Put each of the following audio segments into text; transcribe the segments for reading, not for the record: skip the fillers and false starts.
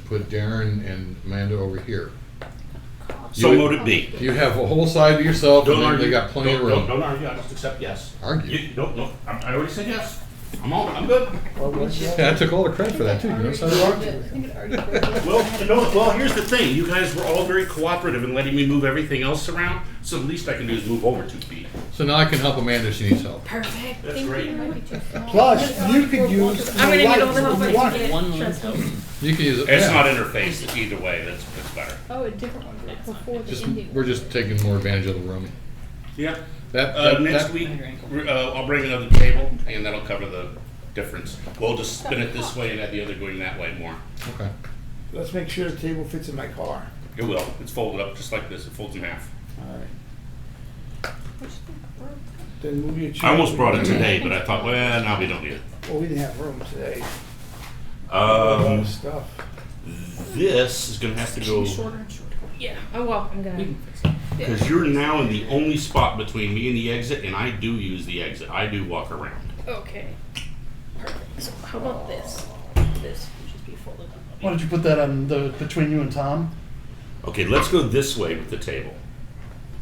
put Darren and Amanda over here. So mote it be. You have a whole side to yourself, and then they got plenty of room. Don't argue. I just accept yes. Argue? No. I already said yes. I'm good. Yeah, I took all the credit for that too. You know, so Well, here's the thing. You guys were all very cooperative in letting me move everything else around. So the least I can do is move over 2 feet. So now I can help Amanda if she needs help. Perfect. That's great. Plus, you could use I'm gonna need all the help if I you can want. get. One Trust link. me. You can use it. It's yeah. not interfaced either way. That's better. Oh, a different one before the ending. We're just taking more advantage of the room. Yeah. That Next week, I'll bring another table, and that'll cover the difference. We'll just spin it this way and have the other going that way more. Okay. Let's make sure the table fits in my car. It will. It's folded up just like this. It folds in half. Alright. Then move your chair. I almost brought it today, but I thought, well, now we don't need it. Well, we didn't have room today. A lot of stuff. This is going to have to go, Shorter and shorter. Yeah. Oh well, I'm gonna. because you're now in the only spot between me and the exit, and I do use the exit. I do walk around. Okay. Perfect. So how about this? This would just be folded up. Why don't you put that on the between you and Tom? Okay, let's go this way with the table,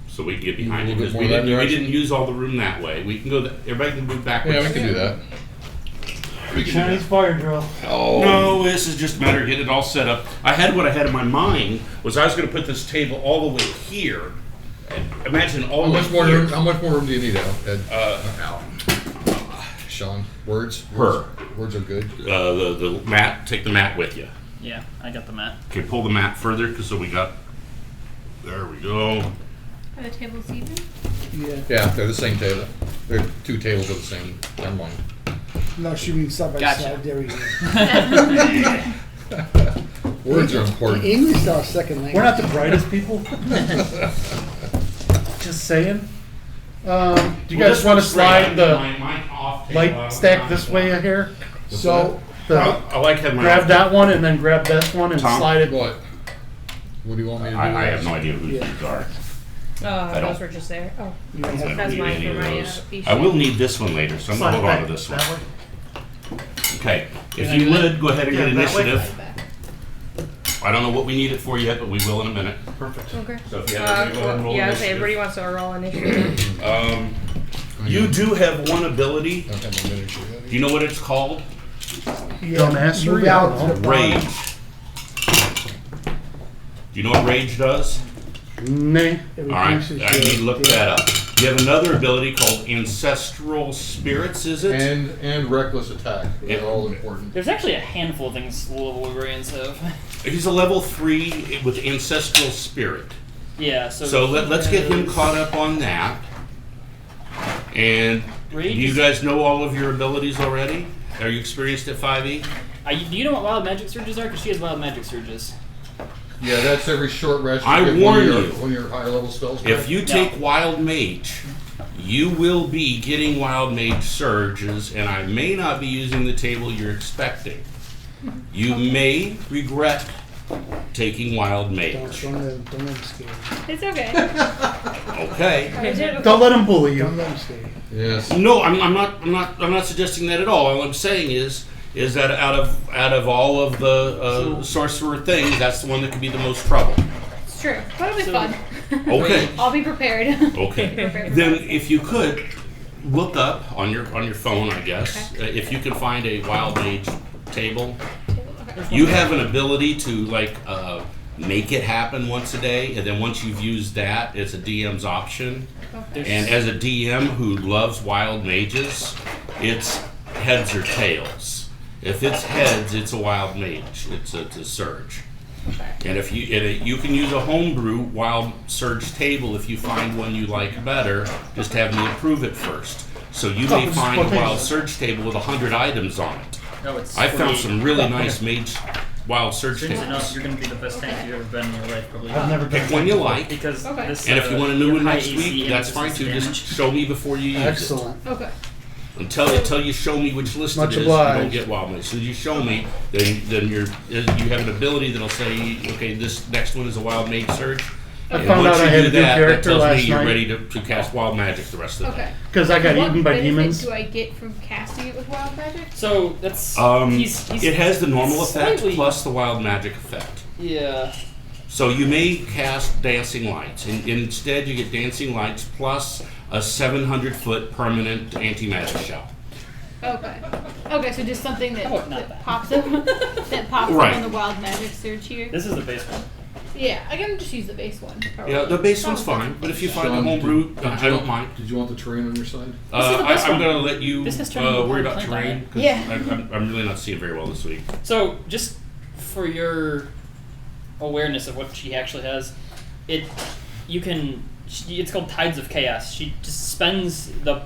so we can get behind A it, little bit because more that we direction? didn't use all the room that way. We can go, everybody can move backwards. Yeah, we can do that. We can do Chinese that. fire drill. Oh. No, this is just a matter of getting it all set up. What I had in my mind was I was going to put this table all the way here. And imagine all How the way much more here. room? How much more room do you need, Al? Ed? Al. Sean, words. Her. Words are good. The mat. Take the mat with you. Yeah, I got the mat. Okay, pull the mat further, because so we got. There we go. Are the tables even? Yeah. Yeah, they're the same table. They're 2 tables of the same. Never mind. No, she means side by Gotcha. side. There we go. Words are important. English is our second language. We're not the brightest people. Just saying. Do you guys want to slide the light stack this way here? So, I like having my. Grab that one and then grab this one and Tom? slide it. What? What do you want me to do? I have no idea who Yeah. these are. Oh, don't- those were just there. Oh, you don't I have don't that's need mine any for of my those. fee I will sheet. need this one later, so I'm Slide going it to hold on back to this one. that way. Okay, if Can I you do that? would, go ahead and Yeah, get that way. initiative. I don't know what we need it for yet, but we will in a minute. Perfect. Okay. So if you have everybody go ahead and roll yeah, initiative. everybody wants to roll initiative. You do have one ability. Don't have my miniature yet. Do you know what it's called? yeah, mastery, move I out don't to the bottom. Rage. Do you know what rage does? Nay. It All right, reduces I need to your- look that up. You have another ability called Ancestral Spirits, is it? And reckless attack. They're Yeah. all important. There's actually a handful of things level variants of. He's a level 3 with Ancestral Spirit. Yeah, So let's get him caught up on that. And do Rage you is- guys know all of your abilities already? Are you experienced at 5e? Do you know what wild magic surges are? Because she has wild magic surges. Yeah, that's every short rest. I get warn one of your, you. One of your higher level spells. If back. you take Wild Mage, you will be getting Wild Mage surges, and I may not be using the table you're expecting. You may regret taking Wild Mage. Don't let him scare you. It's okay. Okay. Don't let him bully you. Don't let him scare you. Yes. No, I'm not suggesting that at all. All I'm saying is that out of all of the sorcerer things, that's the one that could be the most trouble. It's true. But it'll be So- fun. Okay. I'll be prepared. Okay. Prepared. Then, if you could look up on your phone, I guess, if you can find a Wild Mage table. Okay. You have an ability to make it happen once a day, and then once you've used that, it's a DM's option. Okay. And as a DM who loves wild mages, it's heads or tails. If it's heads, it's a wild mage. It's a surge. Okay. And if you can use a homebrew wild surge table if you find one you like better. Just have me approve it first. So you may it's find a quotation. wild surge table with 100 items on it. No, it's. I found 48. some really nice mage wild surge Seriously, no, tables. you're going to be the best tank you've ever been in your life, probably. I've never Pick done one you like. Because Okay. this. And if you want a new your one high next AC week, and that's resistance fine to too. damage. Just show me before you use Excellent. Okay. it. Until you show me which list Much it is, you don't obliged. get wild mage. So you show me, then you have an ability that'll say, okay, this next one is a wild mage surge. I And found once out I you had do a new that character tells me last you're night. ready to cast wild magic the rest of the Okay. day. Because I got What eaten by benefit demons. do I get from casting it with wild magic? So that's he's It has the normal effect slightly- plus the wild magic effect. Yeah. So you may cast dancing lights, and instead you get dancing lights plus a 700-foot permanent anti-magic shell. Okay. Okay, so just something that, How about not that that? pops up that pops Right. up on the wild magic search here. This is the base one. Yeah, I can just use the base one. Probably. Yeah, the base one's fine, but if you find a Sean, homebrew, did I don't mind. Did you want the terrain on your side? This is the best I'm one. going to let you This has turned into worry a about plant on terrain, it. because Yeah. I'm really not seeing very well this week. So just for your awareness of what she actually has, it's called Tides of Chaos. She just spends the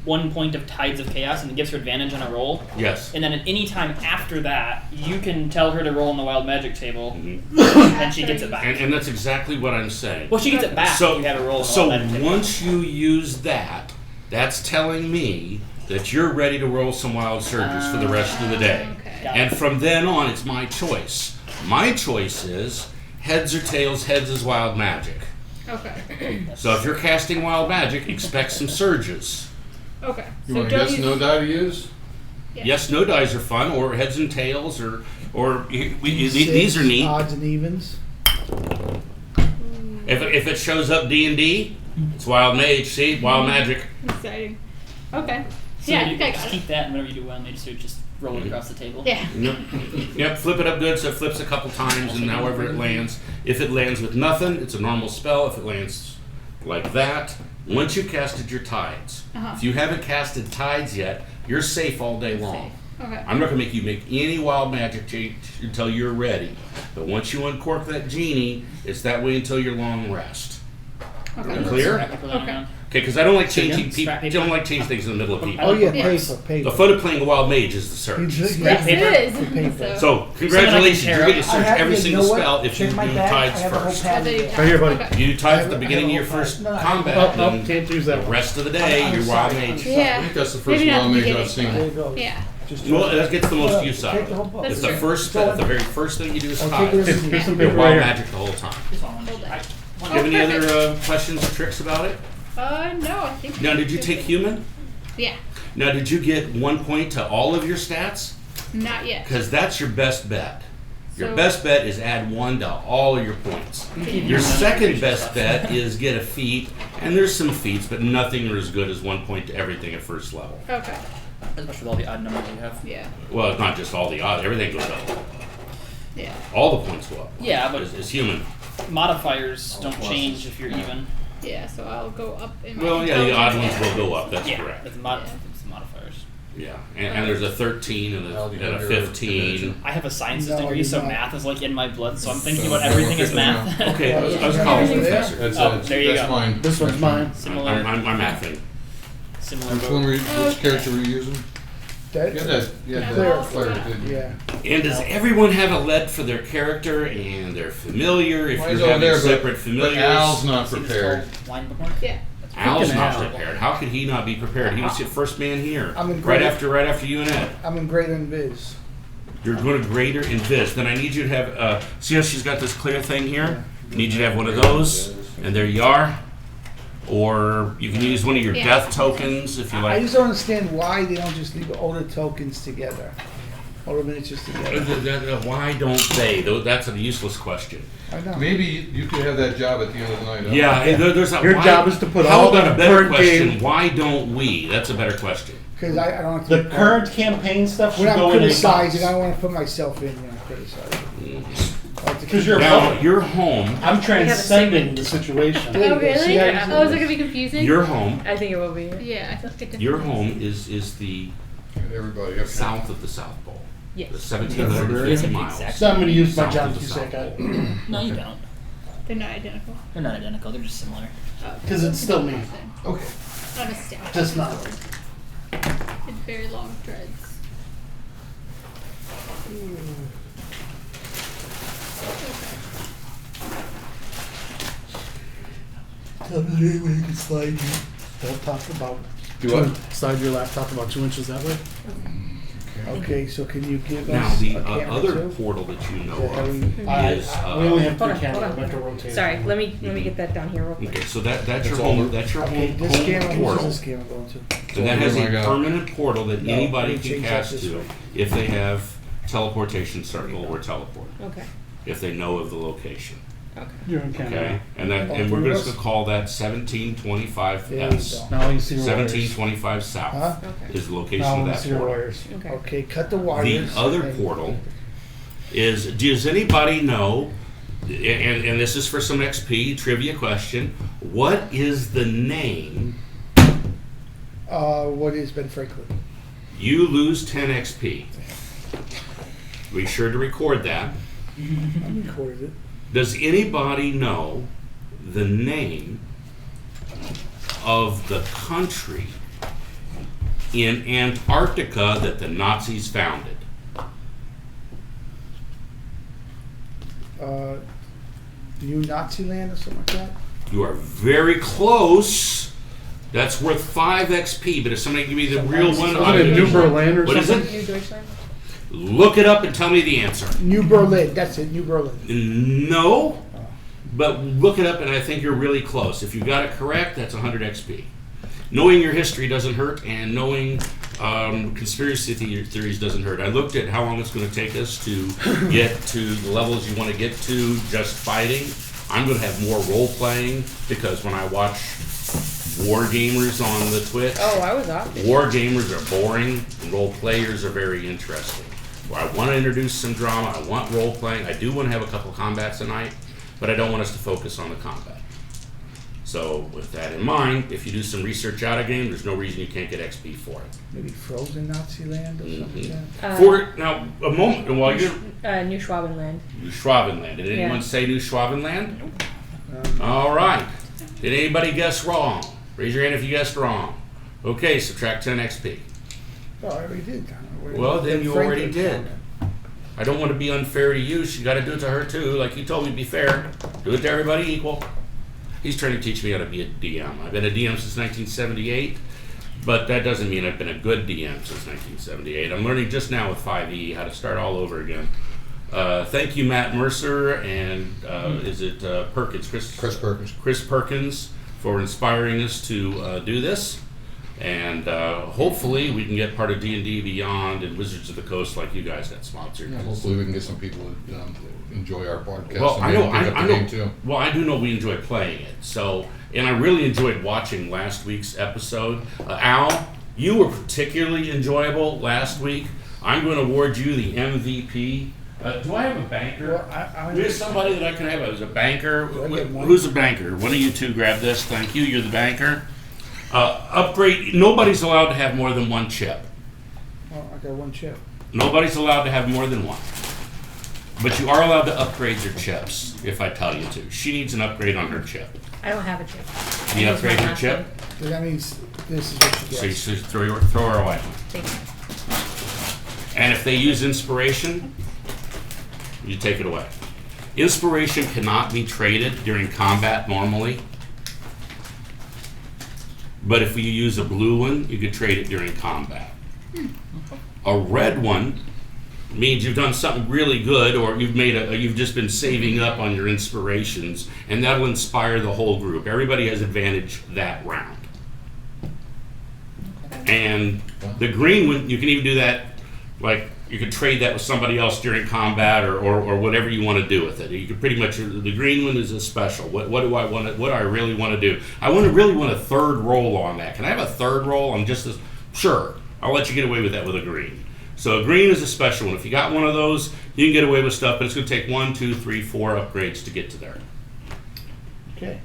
1 point of Tides of Chaos and it gives her advantage on a roll. Yes. And then at any time after that, you can tell her to roll on the wild magic table, Mhm. and she gets it back. And that's exactly what I'm saying. Well, she gets it back. So, if you have her roll on the so wild magic table. once you use that, that's telling me that you're ready to roll some wild surges for the rest of the day. Okay. Got it. And from then on, it's my choice. My choice is heads or tails. Heads is wild magic. Okay. So if you're casting wild magic, expect some surges. Okay. You So want a don't yes, use. no die to use? Yeah. Yes, no dice are fun, or heads and tails, or these are neat. Odds and evens. If it shows up D&D, it's wild mage. See, wild magic. Exciting. Okay. So yeah, I you think I just got keep it. that, and whenever you do wild mage, so just roll it across the table. Yeah. Yep, flip it up good so it flips a couple times, and however it lands. If it lands with nothing, it's a normal spell. If it lands like that, once you've casted your tides. Uh-huh. If you haven't casted tides yet, you're safe all day long. Okay. I'm not going to make you make any wild magic change until you're ready. But once you uncork that genie, it's that way until your long rest. Okay. Clear? Okay. Okay, because I don't like changing Scrap people. paper. Don't like changing things in the middle of people. Oh yeah, Yes. paper. The fun of playing a wild mage is the search. Yes, paper? it is. Paper. So congratulations, you're going to I search have- every you single know what? spell if you Check do my bag. I tides have a whole first. pad Right of Right here, buddy. Okay. You do tides at the I beginning of have a your whole first pad. No, I- combat, Oh, then can't use the that one. rest of the day you're wild mage. I Yeah. think that's the first Maybe not wild the mage I've beginning. There seen. you go. Yeah. Just Well, that gets the most use out Take of the whole it. book. If the That's first true. the very first thing you do is I'll take tides, this. Here's some you're paper wild right here. magic the whole time. This one. Hold that. Do you have any other questions or tricks about it? No, I think. Now, did you take human? Yeah. Now, did you get 1 point to all of your stats? Not yet. Because that's your best bet. Your So- best bet is add 1 to all of your points. Your second best bet is get a feat, and there's some feats, but nothing are as good as 1 point to everything at first level. Okay. Especially with all the odd numbers you have. Yeah. Well, it's not just all the odds, everything goes up. Yeah. All the points go up. Yeah, but It's human. modifiers don't pluses. change if you're even. Yeah. So I'll go up in my. Well, yeah, the odd ones intelligence. will go up, that's Yeah, correct. it's the modifiers. Yeah, and there's a 13 and How do you a have your 15. dimension? I have a sciences No, degree, you so don't. math is like in my blood. So I'm thinking So, about everything as okay, math. Okay, I was a college Everything's professor. That's, Oh, there you that's go. mine. This one's mine. Similar. I'm mathing. Similar. Which one were you, which Okay. character were you using? That, You had that, Yeah, that player, didn't you? yeah. And does everyone have a lead for their character and their familiar? If Mine's you're over having there, separate but familiars, Al's not I think it's prepared. called Wine bookmark. Yeah. Al's Freaking not Al. prepared. How could he not be prepared? He was the first man here. I'm in right great- after you and Ed. I'm in greater than Viz. You're going to greater in Viz. Then I need you to have. See how she's got this clear thing here? Need you to have one of those, and there you are. Or you can use one of your Yeah. death tokens if you I like. just don't understand why they don't just leave all the tokens together. All the miniatures together. Why don't they? That's a useless question. I know. Maybe you could have that job at the end of the night. huh? Yeah, there's a. Your why- job is to put how all about the a better current question? game- Why don't we? That's a better question. Because I don't have to. The current campaign stuff should When I'm go in your criticizing, box. I don't want to put myself in when I'm criticizing. Like to 'Cause keep- you're Now home. you're home. I'm transcending the situation. There you Oh go. See really? how you Oh, do is it this? gonna be confusing? Your home. I think it will be. Yeah, I feel like it Your home is the Everybody, okay. south of the South Pole. Yes. The 1,750 Yes, miles. exactly. So I'm going to use my South John of the Cusack South Pole. No, you don't. They're not identical. They're not identical. They're just similar. because it's still me. Okay. Not a stack. Just not. It's very long threads. Tell me the way you can slide you. Don't talk about Do what? slide your laptop about 2 inches that way. Okay. Okay, so can you give Now, us the a camera other too? portal that you know Yeah, of having- is. We only have Hold 3 on, hold cameras. on. We have to rotate. Sorry, let me get that down here real quick. Okay, so that's your That's home. all. That's your Okay, home, this home camera, portal. who's this camera going to? And that has Oh a my God. permanent portal that No, anybody let me can change that cast this to way. if they have teleportation circle or teleport, Okay. if they know of the location. Okay. You're in Canada. Okay, and that, Oh, and we're three of just us? gonna call that 1725 There we S. go. Now you see your 1725 south Huh? Okay. is the location Now of you that see your portal. wires. Okay. Okay, cut the The wires. other and- portal is, does anybody know, and this is for some XP trivia question, what is the name? What is Ben Franklin? You lose 10 XP. Be sure to record that. I recorded it. Does anybody know the name of the country in Antarctica that the Nazis founded? New Nazi land or something like that? You are very close. That's worth 5 XP, but if somebody give me the real one, Is it in New Berlin or What is something? it? New Deutschland? Look it up and tell me the answer. New Berlin, that's it, New Berlin. No, but look it up and I think you're really close. If you got it correct, that's 100 XP. Knowing your history doesn't hurt, and knowing conspiracy theories doesn't hurt. I looked at how long it's going to take us to get to the levels you want to get to just fighting. I'm going to have more role playing because when I watch war gamers on the Twitch, Oh, I was off. war gamers are boring and role players are very interesting. Well, I want to introduce some drama. I want role playing. I do want to have a couple combats tonight, but I don't want us to focus on the combat. So with that in mind, if you do some research out of game, there's no reason you can't get XP for it. Maybe frozen Nazi land or something like that? For now, a moment while you're New Schwabenland. New Schwabenland. Did anyone Yeah. say New Schwabenland? All right. Did anybody guess wrong? Raise your hand if you guessed wrong. Okay, subtract 10 XP. Oh, I already did. Well, then Ben you Franklin already did. found it. I don't want to be unfair to you. So you got to do it to her too. Like you told me to be fair. Do it to everybody equal. He's trying to teach me how to be a DM. I've been a DM since 1978, but that doesn't mean I've been a good DM since 1978. I'm learning just now with 5e how to start all over again. Thank you, Matt Mercer, and is it Perkins? Chris Perkins. Chris Perkins for inspiring us to do this. And hopefully we can get part of D&D Beyond and Wizards of the Coast like you guys got sponsored. Yeah, hopefully we can get some people to enjoy our podcast. Well, and I know, maybe pick up I the know. game too. Well, I do know we enjoy playing it. So, and I really enjoyed watching last week's episode. Al, you were particularly enjoyable last week. I'm going to award you the MVP. Do I have a banker? Well, I Do we have somebody that I can have as a banker? I get one? Who's a banker? One of you two grab this. Thank you. You're the banker. Upgrade. Nobody's allowed to have more than 1 chip. Oh, I got 1 chip. Nobody's allowed to have more than 1. But you are allowed to upgrade your chips if I tell you to. She needs an upgrade on her chip. I don't have a chip. Can you That was my upgrade your last chip? one. So that means this is what you So you get. should throw her away. Thank you. And if they use inspiration, you take it away. Inspiration cannot be traded during combat normally. But if you use a blue one, you could trade it during combat. A red one means you've done something really good, or you've just been saving up on your inspirations, and that'll inspire the whole group. Everybody has advantage that round. And the green one, you can even do that, like you could trade that with somebody else during combat, or whatever you want to do with it. You could pretty much, the green one is a special. What do I want to, what do I really want to do? I really want a third roll on that. Can I have a third roll? I'm just as, sure, I'll let you get away with that with a green. So a green is a special one. If you got one of those, you can get away with stuff, but it's going to take 1, 2, 3, 4 upgrades to get to there. Okay.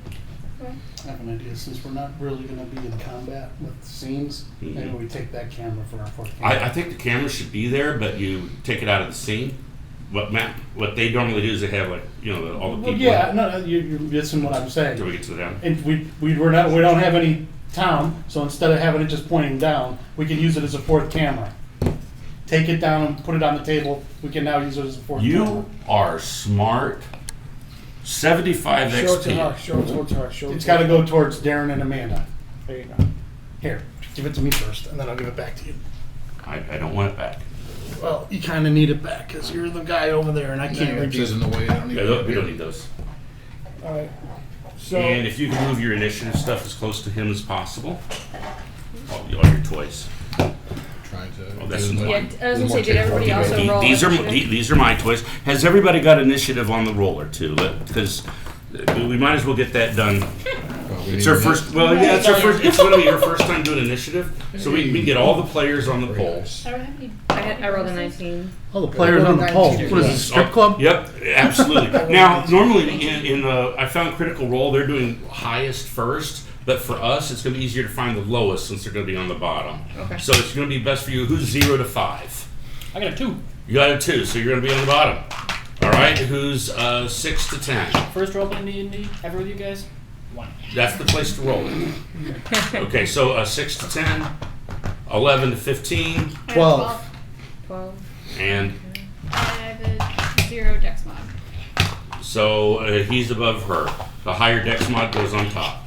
I have an idea. Since we're not really going to be in combat with scenes, maybe we take that camera for our fourth camera. I think the camera should be there, but you take it out of the scene. What they normally do is they have like, all the Well, people. yeah, no, you're missing what I'm saying. Until we get to them. And we don't have any town, so instead of having it just pointing down, we can use it as a fourth camera. Take it down and put it on the table. We can now use it as a fourth camera. You are smart. 75 Show it to XP. her, show it to her, show it It's to got to her. go towards Darren and Amanda. There you go. Here, give it to me first, and then I'll give it back to you. I don't want it back. Well, you kind of need it back because you're the guy over there, and I can't reach This is you. in the way. I don't need Yeah, we don't need those. All right. So, And if you can move your initiative stuff as close to him as possible. All your toys. Trying to. Oh, that's do the as Yeah, much- I was do gonna more say, did everybody take- also roll These are initiative? these are my toys. Has everybody got initiative on the roller too? Because we might as well get that done. Well, we It's need our to- first. Well, yeah, it's our first. It's going to be your first time doing initiative, so we can get all the players on the pole. I don't have any. I rolled a 19. All the players on the pole. What is this, strip club? Yep, absolutely. Now, normally in I found Critical Role, they're doing highest first, but for us, it's going to be easier to find the lowest since they're going to be on the bottom. Okay. So it's going to be best for you. Who's 0 to 5? I got a 2. You got a 2, so you're going to be on the bottom. All right. Who's 6 to 10? First roleplaying D&D ever with you guys? 1. That's the place to roll it. Okay, so 6 to 10, 11 to 15, I have 12. 12. and I have a 0 dex mod. so he's above her. The higher dex mod goes on top.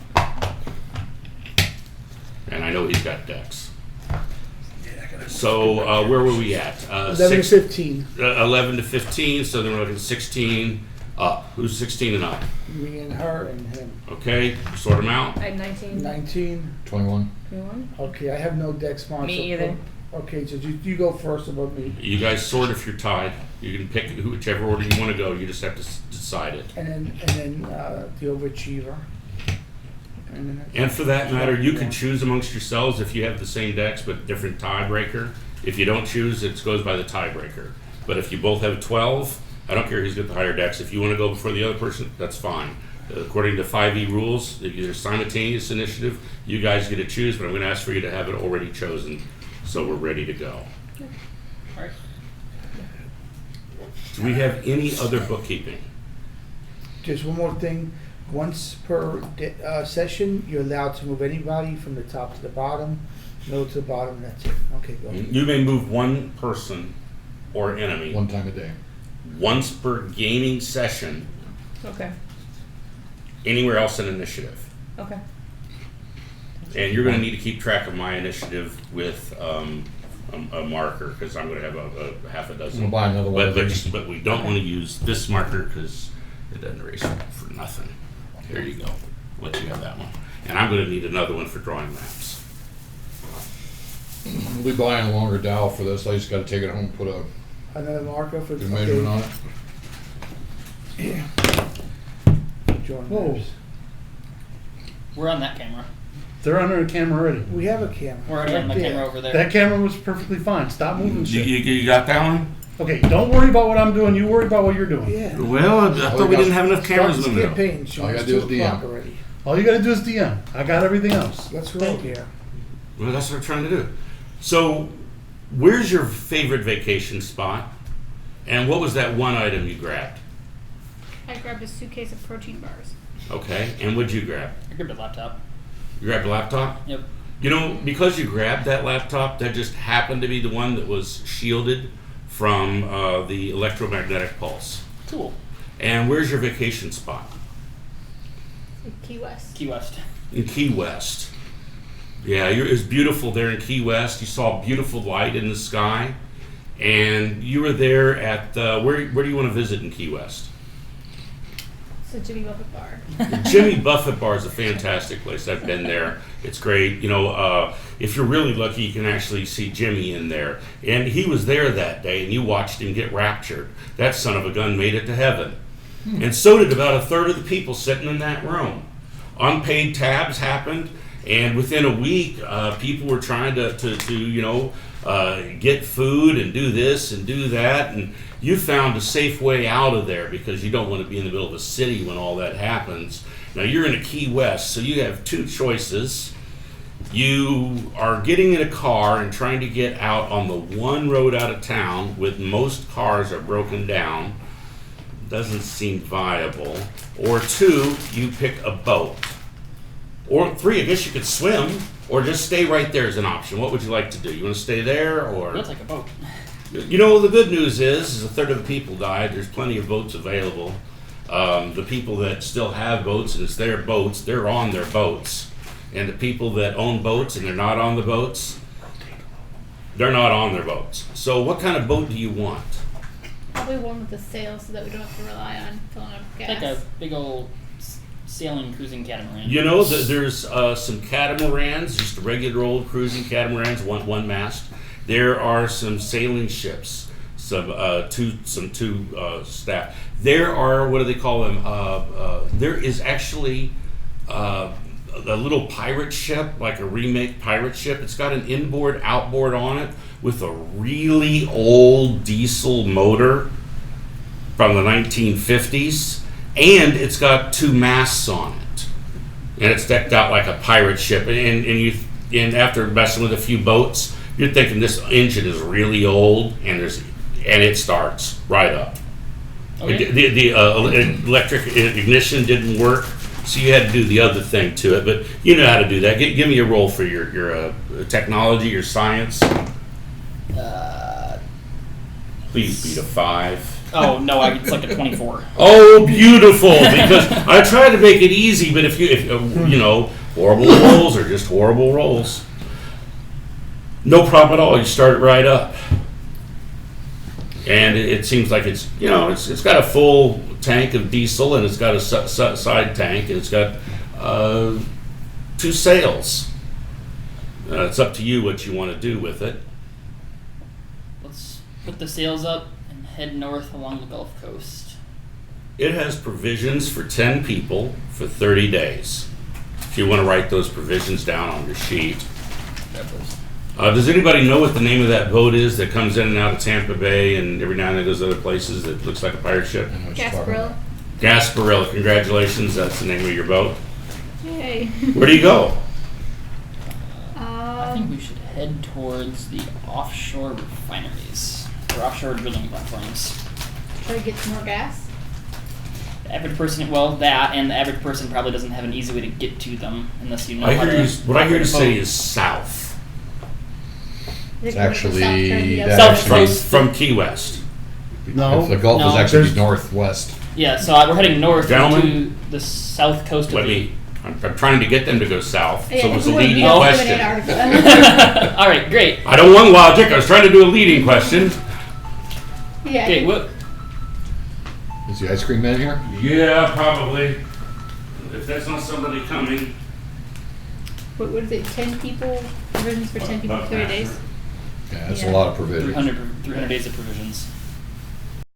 And I know he's got dex. So where were we at? 11 to 15. 11 to 15, so then we're looking at 16 up. Who's 16 and up? Me and her and him. Okay, sort them out. I had 19. 19. 21. 21. Okay, I have no dex mod. Me so either. Okay, so you go first above me. You guys sort if you're tied. You can pick whichever order you want to go. You just have to decide it. And then the overachiever. And, And for that matter, you can choose amongst yourselves if you have the same decks but different tiebreaker. If you don't choose, it goes by the tiebreaker. But if you both have 12, I don't care who's got the higher decks. If you want to go before the other person, that's fine. According to 5e rules, if there's simultaneous initiative, you guys get to choose, but I'm going to ask for you to have it already chosen so we're ready to go. All right. Do we have any other bookkeeping? just one more thing. Once per session, you're allowed to move anybody from the top to the bottom, middle to the bottom, and that's it. Okay, go. You may move one person or enemy One time a day. once per gaming session Okay. anywhere else in initiative. Okay. And you're going to need to keep track of my initiative with a marker because I'm going to have a half a dozen. We'll buy another one of these. But we don't want to use this marker because it doesn't erase for nothing. Here you go. Let you have that one. And I'm going to need another one for drawing maps. We'll be buying a longer dowel for this. I just got to take it home and put a Another marker for good measurement on it. Drawing Whoa. maps. We're on that camera. They're under the camera already. We have a camera. We're already on the right there. camera over there. That camera was perfectly fine. Stop moving You, shit. you got that one? Okay, don't worry about what I'm doing. You worry about what you're doing. Yeah. Well, I thought we didn't have enough cameras Start in this the middle. campaign. All you It's gotta do is 2 o'clock DM. already. All you gotta do is DM. I got everything else. Let's roll here. Well, that's what I'm trying to do. So, where's your favorite vacation spot? And what was that one item you grabbed? I grabbed a suitcase of protein bars. Okay, and what'd you grab? I grabbed a laptop. You grabbed a laptop? Yep. You know, because you grabbed that laptop, that just happened to be the one that was shielded from the electromagnetic pulse. Cool. And where's your vacation spot? Key West. Key West. In Key West. Yeah, it was beautiful there in Key West. You saw beautiful light in the sky. And you were there at, where do you want to visit in Key West? It's a Jimmy Buffett bar. The Jimmy Buffett bar is a fantastic place. I've been there. It's great. You know, if you're really lucky, you can actually see Jimmy in there. And he was there that day, and you watched him get raptured. That son of a gun made it to heaven. And so did about a third of the people sitting in that room. Unpaid tabs happened, and within a week, people were trying to you know, get food and do this and do that. And you found a safe way out of there because you don't want to be in the middle of a city when all that happens. Now you're in a Key West, so you have two choices. You are getting in a car and trying to get out on the one road out of town with most cars are broken down. Doesn't seem viable. Or 2, you pick a boat. Or 3, I guess you could swim or just stay right there as an option. What would you like to do? You want to stay there or? We'll take a boat. You know, the good news is a third of the people died. There's plenty of boats available. The people that still have boats and it's their boats, they're on their boats. And the people that own boats and they're not on the boats, They're not on their boats. So what kind of boat do you want? Probably one with a sail so that we don't have to rely on filling up gas. Like a big old sailing cruising catamaran. You know, there's some catamarans, just regular old cruising catamarans, one mast. There are some sailing ships, some two staff. There are, what do they call them? There is actually a little pirate ship, like a remake pirate ship. It's got an inboard, outboard on it with a really old diesel motor from the 1950s, and it's got 2 masts on it, and it's decked out like a pirate ship. And after messing with a few boats, you're thinking this engine is really old, and it starts right up. Okay. The electric ignition didn't work, so you had to do the other thing to it. But you know how to do that. Give me a roll for your technology, your science. Please beat a 5. Oh no, it's like a 24. Oh, beautiful! Because I try to make it easy, but if you know, horrible rolls are just horrible rolls. No problem at all. You start it right up, and it seems like it's got a full tank of diesel, and it's got a side tank, and it's got 2 sails. It's up to you what you want to do with it. Let's put the sails up and head north along the Gulf Coast. It has provisions for 10 people for 30 days. If you want to write those provisions down on your sheet. Does anybody know what the name of that boat is that comes in and out of Tampa Bay and every now and then goes other places that looks like a pirate ship? Gasparilla. Gasparilla, congratulations. That's the name of your boat. Yay. Where do you go? I think we should head towards the offshore refineries or offshore drilling platforms. Try to get some more gas. The average person, the average person probably doesn't have an easy way to get to them unless you know What I hear you say is south. It's actually From Key West. No. The Gulf is No. actually northwest. Yeah, so we're heading north Gentlemen, to the south coast of I'm trying to get them to go south, so it was a we leading wouldn't question. do an Antarctica. All right, great. I don't want logic. I was trying to do a leading question. Yeah. Okay, what? Is the ice cream man here? Yeah, probably. If that's not somebody coming. What is it? 10 people? Provisions for 10 people, 30 days? Yeah, that's Yeah. a lot of provisions. 300 days of provisions.